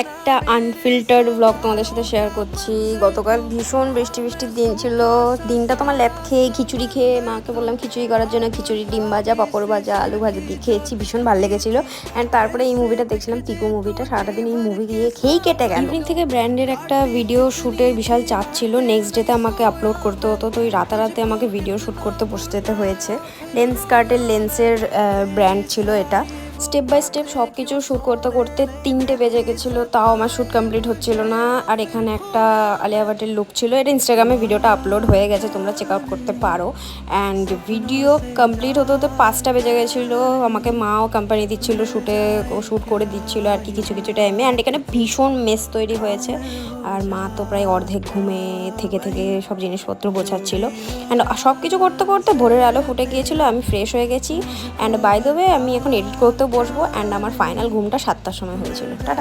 একটা unfiltered blog তোমাদের সাথে শেয়ার করছি। গতকাল ভীষণ বৃষ্টির দিন ছিল। দিনটা তোমার ল্যাপ খেয়ে খিচুড়ি খেয়ে মাকে বললাম খিচুড়ি করার জন্য, খিচুড়ি, ডিম ভাজা, পাঁপড় ভাজা, আলু ভাজা দিয়ে খেয়েছি, ভীষণ ভালো লেগেছিলো। অ্যান্ড তারপরে এই মুভিটা দেখছিলাম, পিকু মুভিটা। সারাটা দিন এই মুভি দিয়ে খেয়েই কেটে গেল। ইভিনিং থেকে ব্র্যান্ডের একটা ভিডিও শ্যুটের বিশাল চাপ ছিল, নেক্সট ডেতে আমাকে আপলোড করতে হতো। তো ওই রাতারাতে আমাকে ভিডিও শ্যুট করতে বসে যেতে হয়েছে। লেন্স কার্টের লেন্সের ব্র্যান্ড ছিল এটা। স্টেপ বাই স্টেপ সব কিছু শ্যুট করতে করতে 3টে বেজে গেছিলো, তাও আমার শ্যুট কমপ্লিট হচ্ছিল না। আর এখানে একটা আলিয়া ভাটের লুক ছিল, এটা ইনস্টাগ্রামে ভিডিওটা আপলোড হয়ে গেছে, তোমরা চেক আউট করতে পারো। অ্যান্ড ভিডিও কমপ্লিট হতে হতে 5টা বেজে গেছিলো। আমাকে মাও কোম্পানি দিচ্ছিলো, শ্যুট করে দিচ্ছিলো আর কি কিছু কিছু টাইমে। অ্যান্ড এখানে ভীষণ মেস তৈরি হয়েছে, আর মা তো প্রায় অর্ধেক ঘুমে থেকে সব জিনিসপত্র গোছাচ্ছিল। অ্যান্ড সব কিছু করতে করতে ভোরের আলো ফুটে গিয়েছিলো, আমি ফ্রেশ হয়ে গেছি। অ্যান্ড বাই দ্য ওয়ে আমি এখন এডিট করতে বসবো। অ্যান্ড আমার ফাইনাল ঘুমটা 7টার সময় হয়েছিল। টাটা।